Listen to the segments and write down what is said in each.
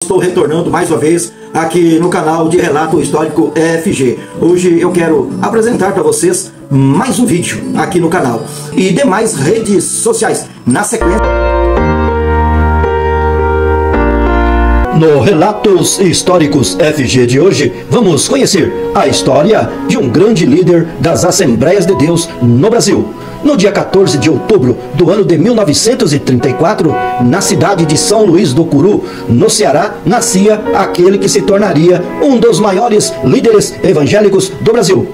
Estou retornando mais uma vez aqui no canal de Relato Histórico FG. Hoje eu quero apresentar para vocês mais um vídeo aqui no canal e demais redes sociais. Na sequência, no Relatos Históricos FG de hoje, vamos conhecer a história de um grande líder das Assembleias de Deus no Brasil. No dia 14 de outubro do ano de 1934, na cidade de São Luís do Curu, no Ceará, nascia aquele que se tornaria um dos maiores líderes evangélicos do Brasil,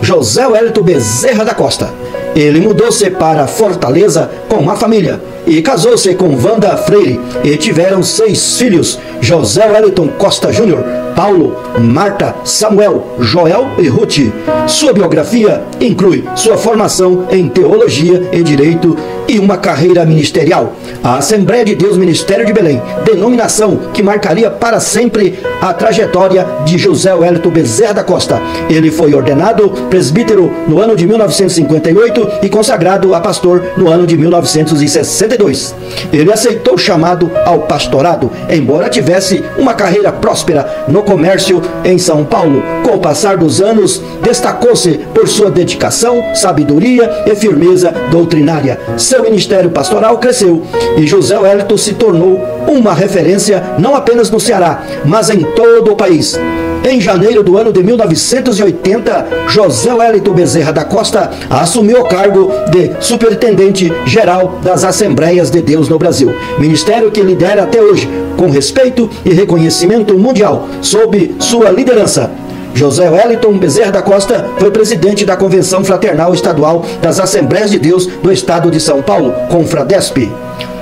José Wellington Bezerra da Costa. Ele mudou-se para Fortaleza com a família e casou-se com Wanda Freire e tiveram 6 filhos: José Wellington Costa Júnior, Paulo, Marta, Samuel, Joel e Ruth. Sua biografia inclui sua formação em teologia e direito e uma carreira ministerial. A Assembleia de Deus Ministério de Belém, denominação que marcaria para sempre a trajetória de José Wellington Bezerra da Costa. Ele foi ordenado presbítero no ano de 1958 e consagrado a pastor no ano de 1962. Ele aceitou o chamado ao pastorado, embora tivesse uma carreira próspera no comércio em São Paulo. Com o passar dos anos, destacou-se por sua dedicação, sabedoria e firmeza doutrinária. Seu ministério pastoral cresceu e José Wellington se tornou uma referência não apenas no Ceará, mas em todo o país. Em janeiro do ano de 1980, José Wellington Bezerra da Costa assumiu o cargo de Superintendente-Geral das Assembleias de Deus no Brasil, ministério que lidera até hoje, com respeito e reconhecimento mundial, sob sua liderança. José Wellington Bezerra da Costa foi presidente da Convenção Fraternal Estadual das Assembleias de Deus do Estado de São Paulo, Confradesp.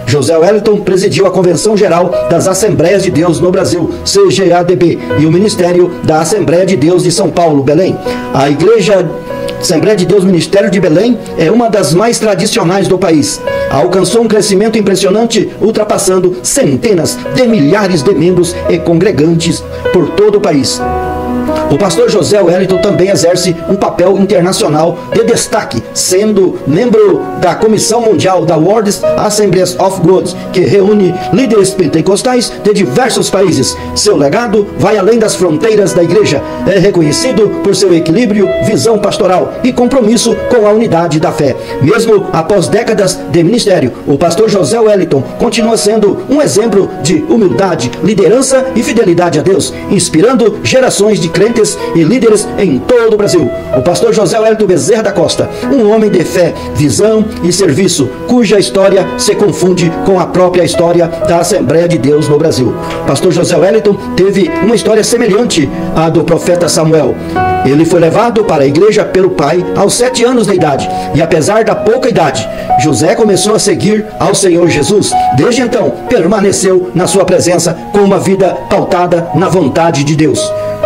José Wellington presidiu a Convenção Geral das Assembleias de Deus no Brasil, CGADB, e o Ministério da Assembleia de Deus de São Paulo, Belém. A Igreja Assembleia de Deus Ministério de Belém é uma das mais tradicionais do país. Alcançou um crescimento impressionante, ultrapassando centenas de milhares de membros e congregantes por todo o país. O pastor José Wellington também exerce um papel internacional de destaque, sendo membro da Comissão Mundial da World Assemblies of God, que reúne líderes pentecostais de diversos países. Seu legado vai além das fronteiras da igreja. É reconhecido por seu equilíbrio, visão pastoral e compromisso com a unidade da fé. Mesmo após décadas de ministério, o pastor José Wellington continua sendo um exemplo de humildade, liderança e fidelidade a Deus, inspirando gerações de crentes e líderes em todo o Brasil. O pastor José Wellington Bezerra da Costa, um homem de fé, visão e serviço, cuja história se confunde com a própria história da Assembleia de Deus no Brasil. O pastor José Wellington teve uma história semelhante à do profeta Samuel. Ele foi levado para a igreja pelo pai aos 7 anos de idade, e apesar da pouca idade, José começou a seguir ao Senhor Jesus. Desde então, permaneceu na sua presença com uma vida pautada na vontade de Deus.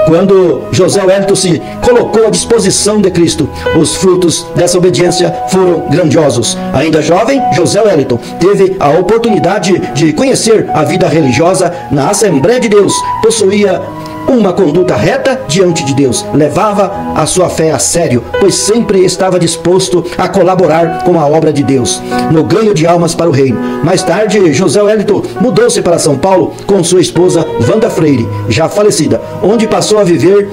Quando José Wellington se colocou à disposição de Cristo, os frutos dessa obediência foram grandiosos. Ainda jovem, José Wellington teve a oportunidade de conhecer a vida religiosa na Assembleia de Deus. Possuía uma conduta reta diante de Deus, levava a sua fé a sério, pois sempre estava disposto a colaborar com a obra de Deus, no ganho de almas para o reino. Mais tarde, José Wellington mudou-se para São Paulo com sua esposa Wanda Freire, já falecida, onde passou a viver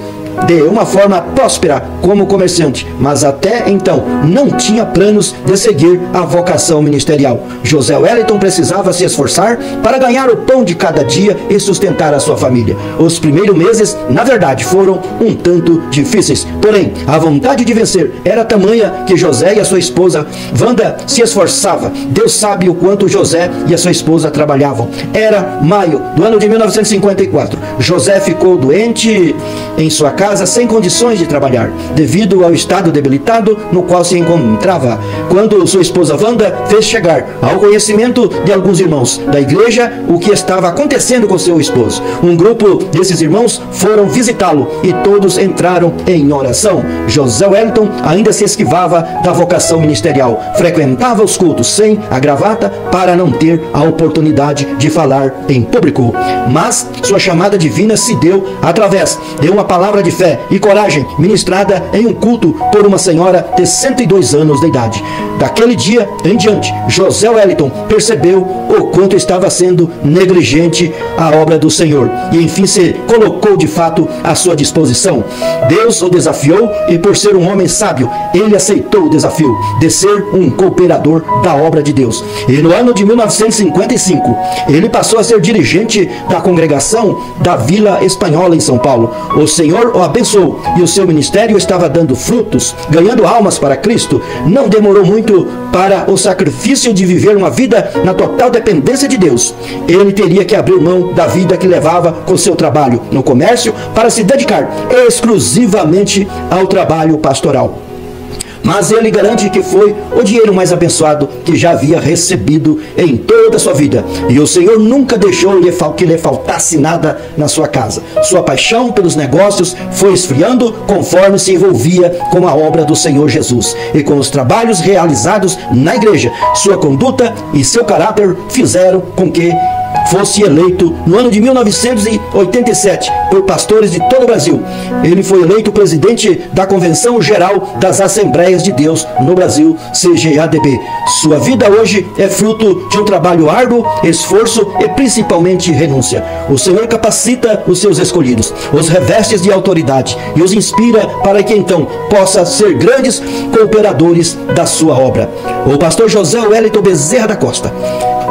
de uma forma próspera como comerciante, mas até então não tinha planos de seguir a vocação ministerial. José Wellington precisava se esforçar para ganhar o pão de cada dia e sustentar a sua família. Os primeiros meses, na verdade, foram um tanto difíceis, porém a vontade de vencer era tamanha que José e a sua esposa Wanda se esforçavam. Deus sabe o quanto José e a sua esposa trabalhavam. Era maio do ano de 1954. José ficou doente em sua casa, sem condições de trabalhar, devido ao estado debilitado no qual se encontrava, quando sua esposa Wanda fez chegar ao conhecimento de alguns irmãos da igreja o que estava acontecendo com seu esposo. Um grupo desses irmãos foram visitá-lo e todos entraram em oração. José Wellington ainda se esquivava da vocação ministerial, frequentava os cultos sem a gravata para não ter a oportunidade de falar em público, mas sua chamada divina se deu através de uma palavra de fé e coragem ministrada em um culto por uma senhora de 102 anos de idade. Daquele dia em diante, José Wellington percebeu o quanto estava sendo negligente a obra do Senhor e enfim se colocou de fato à sua disposição. Deus o desafiou e, por ser um homem sábio, ele aceitou o desafio de ser um cooperador da obra de Deus. E no ano de 1955, ele passou a ser dirigente da congregação da Vila Espanhola em São Paulo. O Senhor o abençoou e o seu ministério estava dando frutos, ganhando almas para Cristo. Não demorou muito para o sacrifício de viver uma vida na total dependência de Deus. Ele teria que abrir mão da vida que levava com seu trabalho no comércio para se dedicar exclusivamente ao trabalho pastoral. Mas ele garante que foi o dinheiro mais abençoado que já havia recebido em toda a sua vida. E o Senhor nunca deixou que lhe faltasse nada na sua casa. Sua paixão pelos negócios foi esfriando conforme se envolvia com a obra do Senhor Jesus. E com os trabalhos realizados na igreja, sua conduta e seu caráter fizeram com que fosse eleito no ano de 1987 por pastores de todo o Brasil. Ele foi eleito presidente da Convenção Geral das Assembleias de Deus no Brasil, CGADB. Sua vida hoje é fruto de um trabalho árduo, esforço e principalmente renúncia. O Senhor capacita os seus escolhidos, os reveste de autoridade e os inspira para que então possa ser grandes cooperadores da sua obra. O pastor José Wellington Bezerra da Costa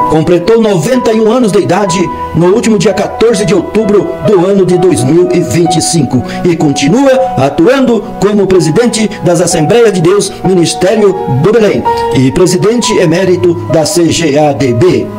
completou 91 anos de idade no último dia 14 de outubro do ano de 2025 e continua atuando como presidente das Assembleias de Deus Ministério do Belém e presidente emérito da CGADB.